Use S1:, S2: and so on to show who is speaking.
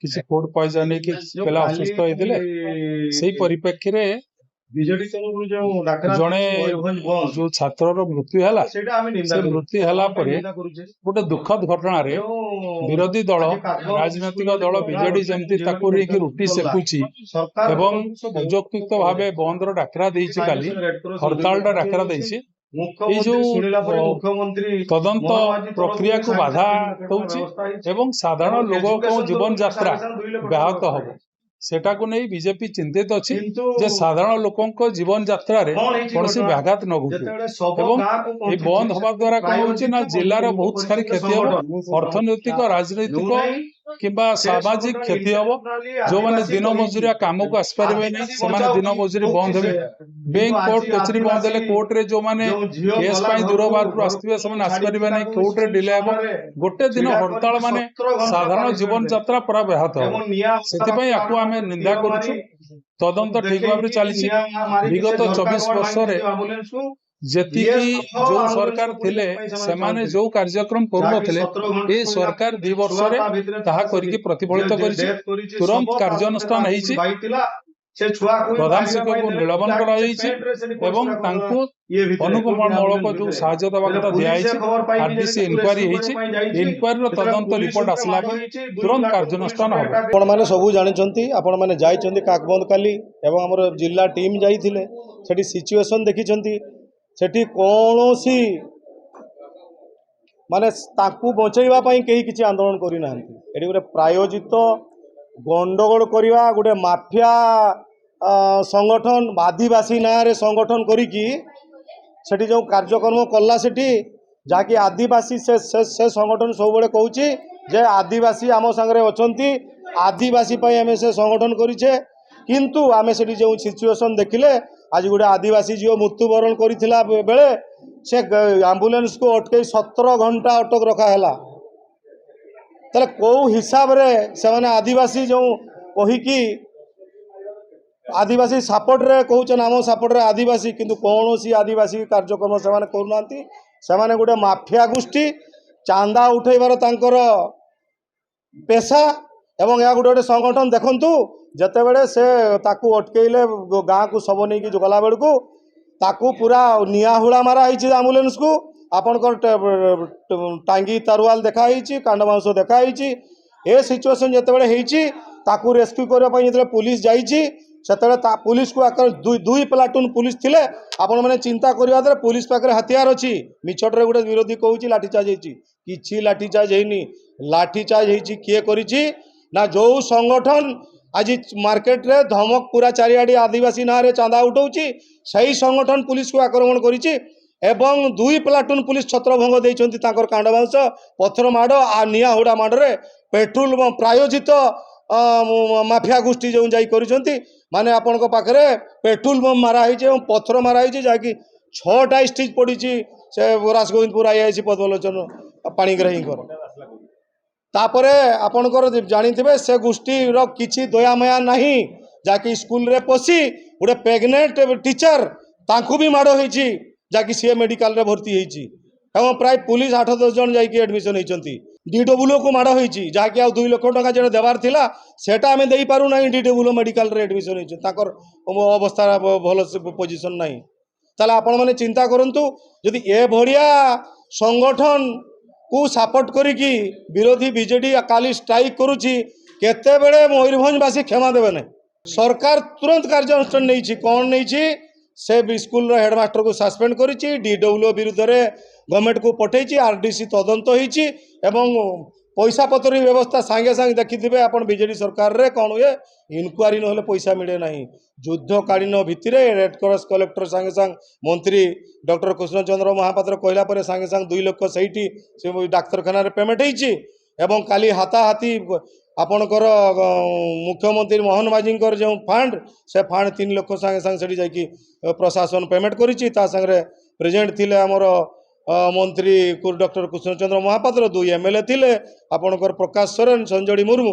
S1: किसी food poison कि पिला असुस्थ होते से परिप्रेक्षी में
S2: ବିଜେଡି ତରଫରୁ ଯୋଉ ଡାକରା
S1: ଜଣେ जो छात्र मृत्यु है मृत्यु है गोटे दुखद घटना रे विरोधी दल राजनैतिक दल बीजेडी जमती रुटी सेकुची एवं अयौक्तिक भाव बंद डाकरा काली हड़ताल डाकरा जो तदंत प्रक्रिया को बाधा दौर साधारण लोक जीवन यात्रा व्याहत हम सेटा को नहीं बीजेपी चिंतित अच्छी जे साधारण लोकों जीवन यात्रा रे कौन सी व्याघात न घटे बंद हवा द्वारा कौन होची ना जिलार बहुत सारी क्षति हम अर्थनैतिक राजनैतिक किंबा सामाजिक क्षति हम जो मैंने दिन मजूरिया काम को आसपारे नहीं दिन मजूरी बंद हे बैंक कोर्ट कचेरी बंद है कोर्ट रे जो मैंने केस दूर बाहर आसवे से आसपारे नहीं कोर्ट रे डिले हम गोटे दिन हड़ताल माने साधारण जीवन यात्रा पूरा व्याहत हम से आम निंदा करुछु तदंत ठीक भाव चली विगत 24 वर्ष जेती जो सरकार थिले सेमाने जो कार्यक्रम करुनथिले ए सरकार 2 वर्ष रे ताहा करिके प्रतिफलित करिछि तुरंत कार्यानुष्ठान हेछि प्रधान शिक्षक को निलंबन अनुगमनमूलक जो साहाय्य देवा कथा दिखाई आरडीसी इनक्वारी इनक्वारी तदंत रिपोर्ट आसला तुरंत कार्यानुष्ठान हम
S2: आपण माने सब जानिछंती आपण माने जाइछंती काकबंद काली एवं हमर जिला टीम जाइथिले सेठी सिचुएशन देखिछंती सेठी कोनोसी माने ताकू बचैबा पई केही किछि आंदोलन करि नाहंती एठी गोटे प्रायोजित गंडगोल करिवा गोटे माफिया संगठन आदिवासी ना रे संगठन करिकी सेठी जो कार्यक्रम कला सेठी जाकि आदिवासी से संगठन सब बड़े कहूची जे आदिवासी आम संगे अछंती आदिवासी पई हमें से संगठन करिछे किंतु आमे सेठी जो सिचुएशन देखिले आज गोटे आदिवासी जो मृत्युवरण करिथिला बेले से एम्बुलेंस को अटके 17 घंटा अटक रखा है ताले कौ हिसाब रे से माने आदिवासी जो कहीकि आदिवासी सपोर्ट रे कहूचन आम सपोर्ट रे आदिवासी किंतु कौन सी आदिवासी कार्यक्रम से माने करूनांती से माने गोटे माफिया गोष्ठी चांदा उठेबार तांकर पेशा एवं या गोटे संगठन देखंतु जते बेले से ताकू अटकेले गाँ को सब नहीं कि गला बेलू ताकू पूरा निआहुड़ा मारा है एम्बुलेंस को आपनकर टांगी तारुआल देखाई कांडमांस देखाई ए सिचुएशन जितेबाला ताकू रेस्क्यू करने जो पुलिस जाइए से पुलिस को आकर दुई प्लाटून पुलिस थिले आपण मैंने चिंता करवा द्वारा पुलिस पाखे हथियार अच्छी मिछटे गोटे विरोधी कहूँ लाठीचार्ज होती लाठीचार्ज होनी लाठीचार्ज होती किए करी ना जो संगठन आज मार्केट रे धमक पूरा चारिआडी आदिवासी ना रे चांदा उठाऊँगी सही संगठन पुलिस को आक्रमण करिछि एवं 2 प्लाटून पुलिस छत्रभंग देइछंती तांकर कांडबांस पत्थर माड़ आ निआहुड़ा माड़े पेट्रोल प्रायोजित माफिया गोष्ठी जो जाई करिछंती माने आपनक पाखरे पेट्रोल बम मारा होइछे एवं पत्थर मारा होइछे जाकि 6टा स्टेज पड़ीछि से राजगोविंदपुर आईआईसी पद्मलोचन पाणीग्राहींकर तापरे आपनकर जानिथिबे से गोष्ठीर किछि दयामया नहीं जाकि स्कूल रे पसी गोटे प्रेग्नेंट टीचर तांकु भी माड़ होइछि जाकि सी मेडिकल रे भर्ती होइछि एवं प्राय पुलिस 8-10 जन जाकि एडमिशन होइछंती डीडब्ल्यू को माड़ होइछि जाकि आ 2 लाख टका जे देवार थिला सेटा हमें देई पारु नाही डीडब्ल्यू मेडिकल रे एडमिशन होइछि ताकर अवस्था भल पोजीशन नाही ताले आपण माने चिंता करंतु यदि ए भड़िया संगठन को सपोर्ट करिकी विरोधी बीजेडी काली स्ट्राइक करुछि केते बेले मयूरभंजवासी क्षमा देबे नै सरकार तुरंत कार्यानुष्ठान नहीं कौन नहीं से स्कूल हेडमास्टर को सस्पेंड करिछि डीडब्ल्यू विरुद्ध रे गवर्नमेंट को पठेछि आरडीसी तदंत होइछि एवं पैसा पतर व्यवस्था सांगे सांगे देखिथिबे आपण बीजेडी सरकार रे कौन हुए इनक्वारी न पैसा मिले नहीं युद्धकालीन भित्तिरे रेड क्रॉस कलेक्टर सांगे सांग मंत्री डॉक्टर कृष्णचंद्र महापात्र कहला पर सांगे सांग 2 लाख सहीटी से डाक्तरखाना रे पेमेंट होइछि एवं काली हाथाहाथी आपणकर मुख्यमंत्री मोहन माझींकर जो फंड से फंड 3 लाख सांगे सांगे सेठी जाकि प्रशासन पेमेंट करिछि ता संगे प्रेजेंट थिले हमर मंत्री डॉक्टर कृष्णचंद्र महापात्र 2 एमएलए थिले आपणकर प्रकाश सोरेन संजोड़ी मुर्मू